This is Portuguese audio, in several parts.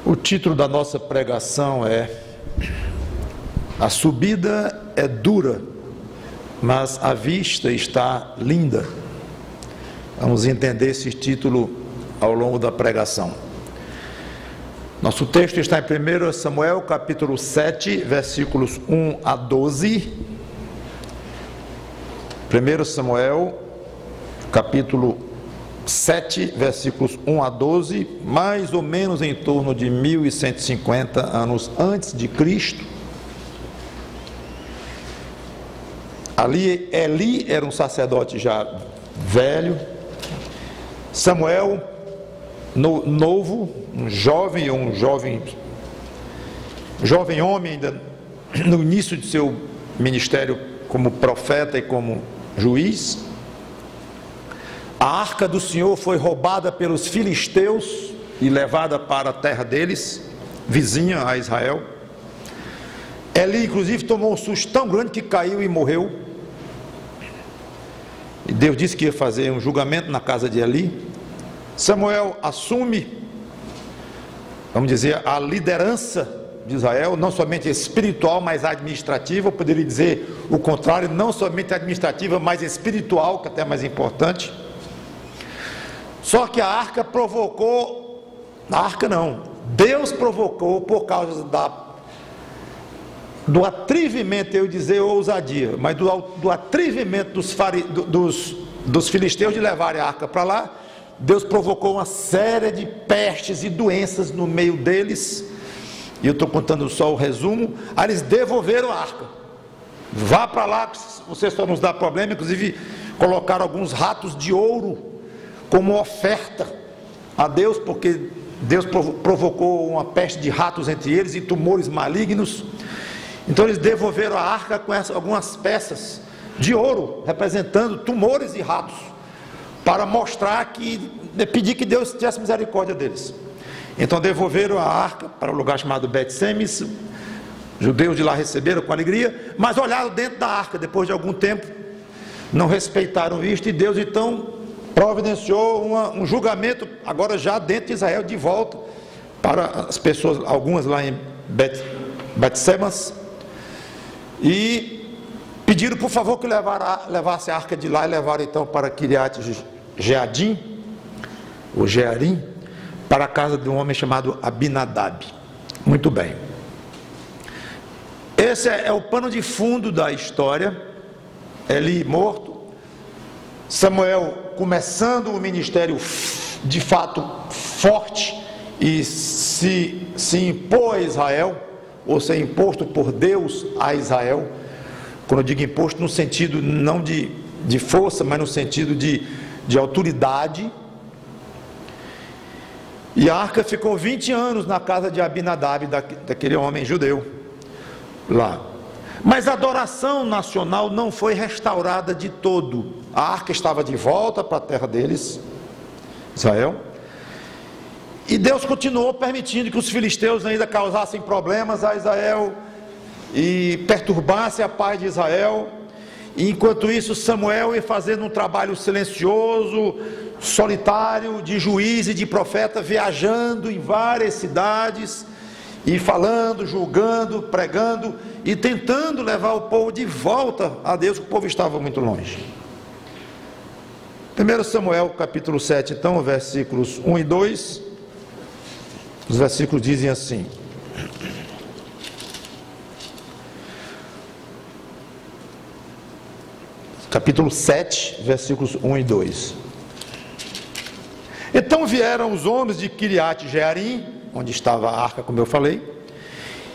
O título da nossa pregação é: A subida é dura, mas a vista está linda. Vamos entender esse título ao longo da pregação. Nosso texto está em 1 Samuel, capítulo 7, versículos 1 a 12. 1 Samuel, capítulo 7, versículos 1 a 12, mais ou menos em torno de 1150 anos antes de Cristo. Ali Eli era um sacerdote já velho, Samuel novo, um jovem homem ainda no início de seu ministério como profeta e como juiz. A arca do Senhor foi roubada pelos filisteus e levada para a terra deles, vizinha a Israel. Eli, inclusive, tomou um susto tão grande que caiu e morreu. E Deus disse que ia fazer um julgamento na casa de Eli. Samuel assume, vamos dizer, a liderança de Israel, não somente espiritual, mas administrativa. Eu poderia dizer o contrário, não somente administrativa, mas espiritual, que é até mais importante. Só que a arca provocou, Deus provocou por causa do atrevimento, eu dizer ousadia, mas do atrevimento dos filisteus de levarem a arca para lá. Deus provocou uma série de pestes e doenças no meio deles, e eu estou contando só o resumo. Aí eles devolveram a arca. Vá para lá, você só nos dá problema. Inclusive colocaram alguns ratos de ouro como oferta a Deus, porque Deus provocou uma peste de ratos entre eles e tumores malignos. Então eles devolveram a arca com algumas peças de ouro representando tumores e ratos, para mostrar pedir que Deus tivesse misericórdia deles. Então devolveram a arca para um lugar chamado Bet-Semes. Os judeus de lá receberam com alegria, mas olharam dentro da arca depois de algum tempo, não respeitaram isto, e Deus então providenciou um julgamento, agora já dentro de Israel, de volta para as pessoas, algumas lá em Bet-Semes, e pediram por favor que levasse a arca de lá, e levaram então para Kiriat Jearim, ou Jearim, para a casa de um homem chamado Abinadab. Muito bem, esse é o pano de fundo da história. Eli morto, Samuel começando o ministério de fato forte, e se impor a Israel, ou ser imposto por Deus a Israel. Quando eu digo imposto, no sentido não de força, mas no sentido de autoridade. E a arca ficou 20 anos na casa de Abinadab, daquele homem judeu lá. Mas a adoração nacional não foi restaurada de todo. A arca estava de volta para a terra deles, Israel, e Deus continuou permitindo que os filisteus ainda causassem problemas a Israel e perturbassem a paz de Israel. E enquanto isso, Samuel ia fazendo um trabalho silencioso, solitário, de juiz e de profeta, viajando em várias cidades e falando, julgando, pregando e tentando levar o povo de volta a Deus, que o povo estava muito longe. 1 Samuel capítulo 7, então, versículos 1 e 2, os versículos dizem assim: capítulo 7, versículos 1 e 2. Então vieram os homens de Kiriat Jearim, onde estava a arca, como eu falei,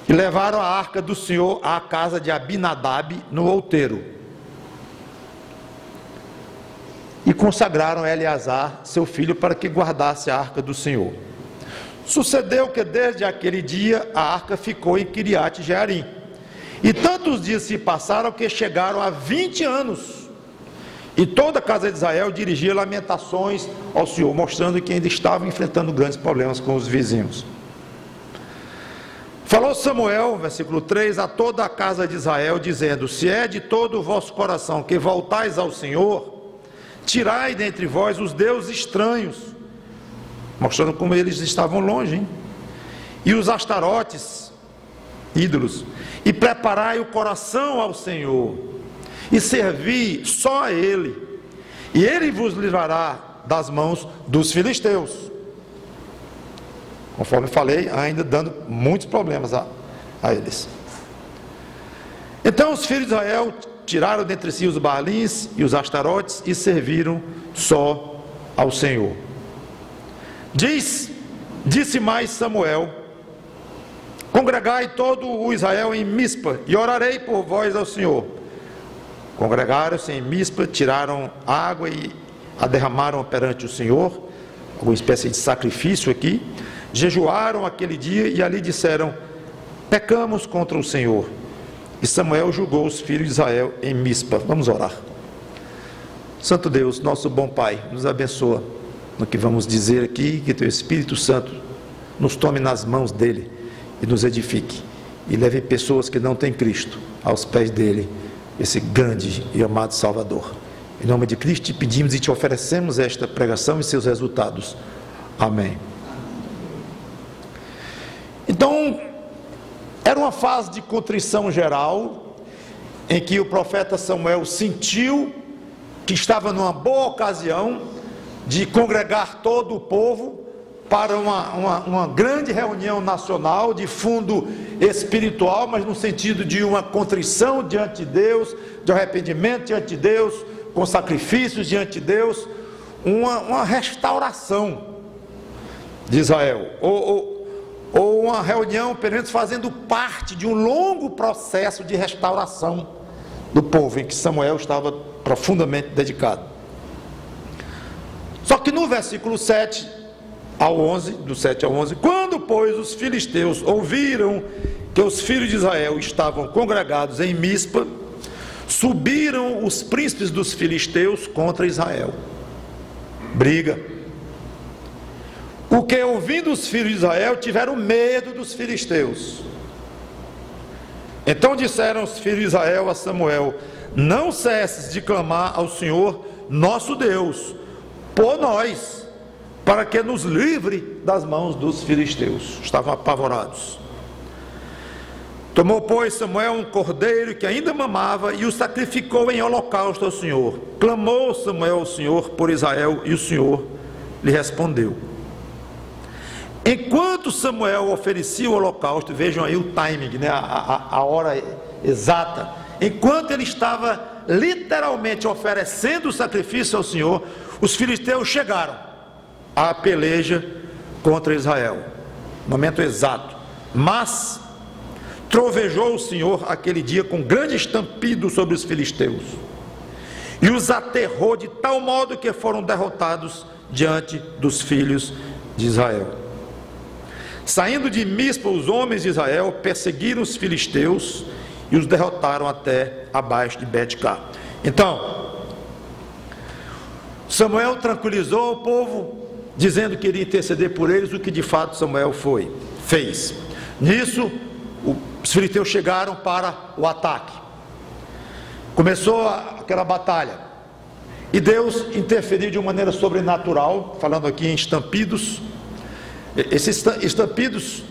e levaram a arca do Senhor à casa de Abinadab no outeiro, e consagraram Eleazar, seu filho, para que guardasse a arca do Senhor. Sucedeu que desde aquele dia a arca ficou em Kiriat Jearim, e tantos dias se passaram que chegaram a 20 anos, e toda a casa de Israel dirigia lamentações ao Senhor, mostrando que ainda estavam enfrentando grandes problemas com os vizinhos. Falou Samuel, versículo 3, a toda a casa de Israel, dizendo: se é de todo o vosso coração que voltais ao Senhor, tirai dentre vós os deuses estranhos, mostrando como eles estavam longe, hein? e os astarotes, ídolos, e preparai o coração ao Senhor, e servi só a Ele, e Ele vos livrará das mãos dos filisteus. Conforme falei, ainda dando muitos problemas a eles. Então os filhos de Israel tiraram dentre si os Baalins e os astarotes e serviram só ao Senhor. Disse mais Samuel: congregai todo o Israel em Mispa, e orarei por vós ao Senhor. Congregaram-se em Mispa, tiraram água e a derramaram perante o Senhor, alguma espécie de sacrifício aqui. Jejuaram aquele dia e ali disseram: pecamos contra o Senhor. E Samuel julgou os filhos de Israel em Mispa. Vamos orar. Santo Deus, nosso bom Pai, nos abençoa no que vamos dizer aqui, que Teu Espírito Santo nos tome nas mãos dEle e nos edifique, e leve pessoas que não têm Cristo aos pés dEle, esse grande e amado Salvador. Em nome de Cristo te pedimos e te oferecemos esta pregação e seus resultados. Amém. Então, era uma fase de contrição geral, em que o profeta Samuel sentiu que estava numa boa ocasião de congregar todo o povo para uma grande reunião nacional de fundo espiritual, mas no sentido de uma contrição diante de Deus, de arrependimento diante de Deus, com sacrifícios diante de Deus, uma restauração de Israel, ou uma reunião, pelo menos fazendo parte de um longo processo de restauração do povo, em que Samuel estava profundamente dedicado. Só que no versículo 7 ao 11, do 7 ao 11, quando, pois, os filisteus ouviram que os filhos de Israel estavam congregados em Mispa, subiram os príncipes dos filisteus contra Israel. Briga. O que, ouvindo os filhos de Israel, tiveram medo dos filisteus. Então disseram os filhos de Israel a Samuel: não cesses de clamar ao Senhor nosso Deus por nós, para que nos livre das mãos dos filisteus. Estavam apavorados. Tomou, pois, Samuel um cordeiro que ainda mamava e o sacrificou em holocausto ao Senhor. Clamou Samuel ao Senhor por Israel, e o Senhor lhe respondeu. Enquanto Samuel oferecia o holocausto, vejam aí o timing, né? a hora exata, enquanto ele estava literalmente oferecendo o sacrifício ao Senhor, os filisteus chegaram à peleja contra Israel, momento exato. Mas trovejou o Senhor aquele dia com grande estampido sobre os filisteus, e os aterrou de tal modo que foram derrotados diante dos filhos de Israel. Saindo de Mispa, os homens de Israel perseguiram os filisteus e os derrotaram até abaixo de Bet-cá. Então, Samuel tranquilizou o povo, dizendo que iria interceder por eles, o que de fato Samuel fez. Nisso, os filisteus chegaram para o ataque. Começou aquela batalha, e Deus interferiu de uma maneira sobrenatural, falando aqui em estampidos. Esses estampidos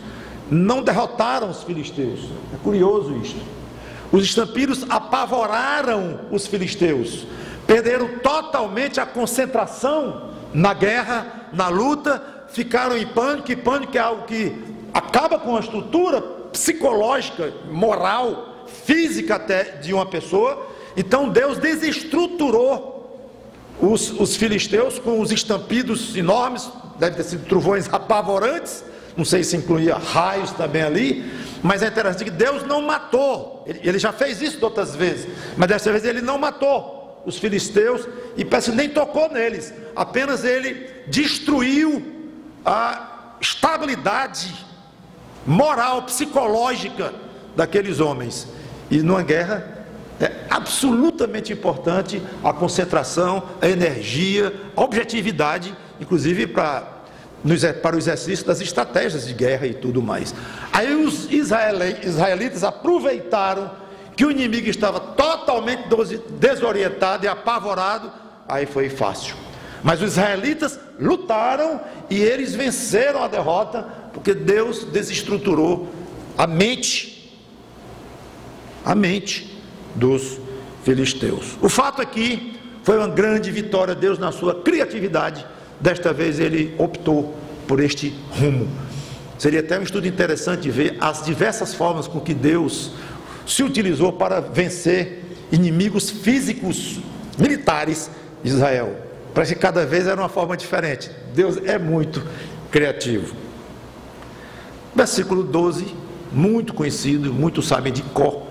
não derrotaram os filisteus. É curioso isto. Os estampidos apavoraram os filisteus, perderam totalmente a concentração na guerra, na luta, ficaram em pânico, e pânico é algo que acaba com a estrutura psicológica, moral, física até de uma pessoa. Então Deus desestruturou os filisteus com os estampidos enormes. Deve ter sido trovões apavorantes, não sei se incluía raios também ali, mas é interessante que Deus não matou, ele já fez isso de outras vezes, mas dessa vez ele não matou os filisteus, e parece que nem tocou neles, apenas ele destruiu a estabilidade moral, psicológica daqueles homens. E numa guerra é absolutamente importante a concentração, a energia, a objetividade, inclusive para o exercício das estratégias de guerra e tudo mais. Aí os israelitas aproveitaram que o inimigo estava totalmente desorientado e apavorado, aí foi fácil. Mas os israelitas lutaram e eles venceram a derrota, porque Deus desestruturou a mente dos filisteus. O fato aqui foi uma grande vitória. Deus, na sua criatividade, desta vez ele optou por este rumo. Seria até um estudo interessante ver as diversas formas com que Deus se utilizou para vencer inimigos físicos, militares de Israel. Parece que cada vez era uma forma diferente. Deus é muito criativo. Versículo 12, muito conhecido, muitos sabem de cor,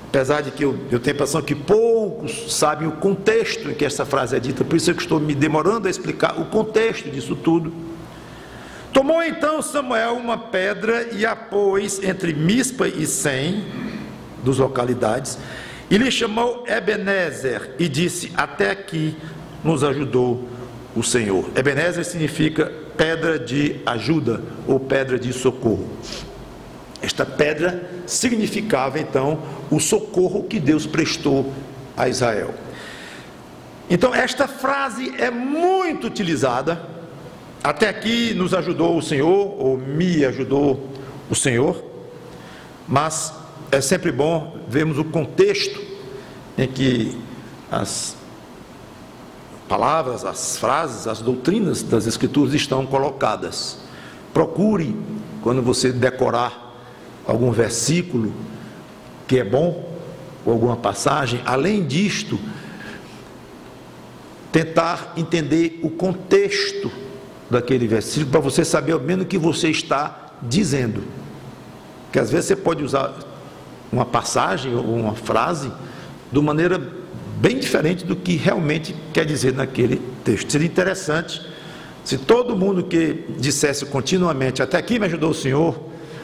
apesar de que eu tenho a impressão que poucos sabem o contexto em que essa frase é dita, por isso é que estou me demorando a explicar o contexto disso tudo. Tomou então Samuel uma pedra e a pôs entre Mispa e Sem, dos localidades, e lhe chamou Ebenezer e disse: até aqui nos ajudou o Senhor. Ebenezer significa pedra de ajuda ou pedra de socorro. Esta pedra significava então o socorro que Deus prestou a Israel. Então esta frase é muito utilizada. Até aqui nos ajudou o Senhor, ou me ajudou o Senhor, mas é sempre bom vermos o contexto em que as palavras, as frases, as doutrinas das Escrituras estão colocadas. Procure, quando você decorar algum versículo que é bom, ou alguma passagem, além disto, tentar entender o contexto daquele versículo, para você saber ao menos o que você está dizendo. Porque às vezes você pode usar uma passagem ou uma frase de maneira bem diferente do que realmente quer dizer naquele texto. Seria interessante se todo mundo que dissesse continuamente: até aqui me ajudou o Senhor,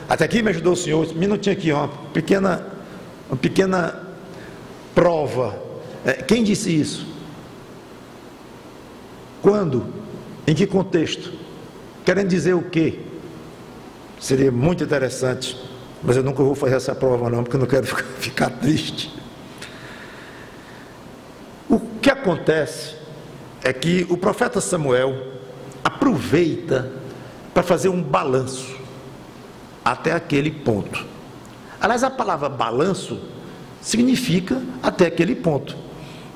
até aqui me ajudou o Senhor. Um minutinho aqui, uma pequena prova. Quem disse isso? Quando? Em que contexto? Querendo dizer o quê? Seria muito interessante, mas eu nunca vou fazer essa prova não, porque eu não quero ficar triste. O que acontece é que o profeta Samuel aproveita para fazer um balanço até aquele ponto. Aliás, a palavra balanço significa até aquele ponto.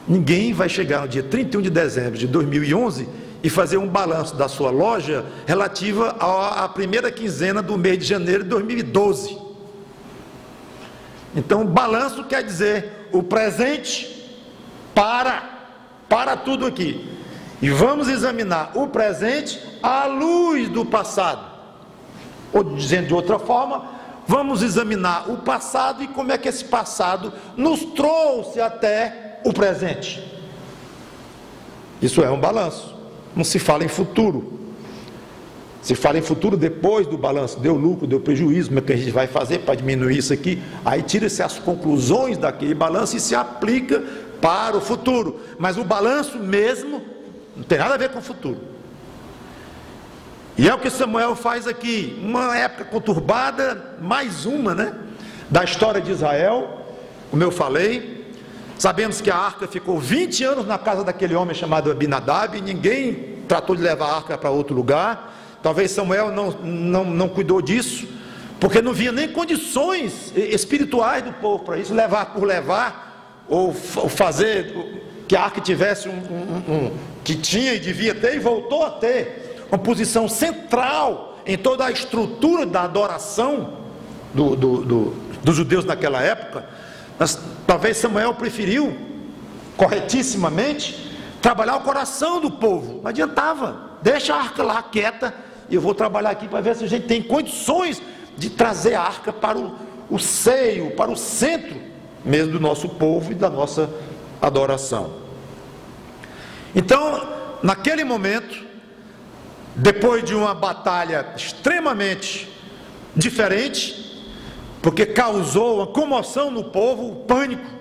Ninguém vai chegar no dia 31 de dezembro de 2011 e fazer um balanço da sua loja relativa à primeira quinzena do mês de janeiro de 2012. Então, balanço quer dizer o presente para tudo aqui. E vamos examinar o presente à luz do passado. Ou dizendo de outra forma, vamos examinar o passado e como é que esse passado nos trouxe até o presente. Isso é um balanço. Não se fala em futuro. Se fala em futuro depois do balanço. Deu lucro, deu prejuízo, como é que a gente vai fazer para diminuir isso aqui? Aí tira-se as conclusões daquele balanço e se aplica para o futuro. Mas o balanço mesmo não tem nada a ver com o futuro. E é o que Samuel faz aqui. Uma época conturbada, mais uma, da história de Israel. Como eu falei, sabemos que a arca ficou 20 anos na casa daquele homem chamado Abinadab, e ninguém tratou de levar a arca para outro lugar. Talvez Samuel não cuidou disso, porque não via nem condições espirituais do povo para isso, levar por levar, ou fazer que a arca tivesse que tinha e devia ter, e voltou a ter uma posição central em toda a estrutura da adoração dos judeus naquela época. Mas talvez Samuel preferiu, corretissimamente, trabalhar o coração do povo. Não adiantava, deixa a arca lá quieta, e eu vou trabalhar aqui para ver se a gente tem condições de trazer a arca para o seio, para o centro mesmo do nosso povo e da nossa adoração. Então, naquele momento, depois de uma batalha extremamente diferente, porque causou uma comoção no povo, o pânico,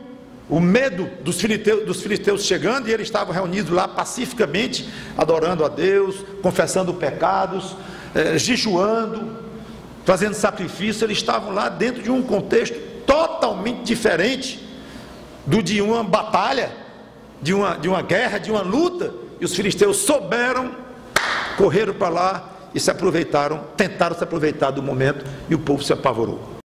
o medo dos filisteus chegando, e eles estavam reunidos lá pacificamente, adorando a Deus, confessando pecados, jejuando, fazendo sacrifício. Eles estavam lá dentro de um contexto totalmente diferente do de uma batalha, de uma guerra, de uma luta, e os filisteus souberam, correram para lá e se aproveitaram, tentaram se aproveitar do momento, e o povo se apavorou.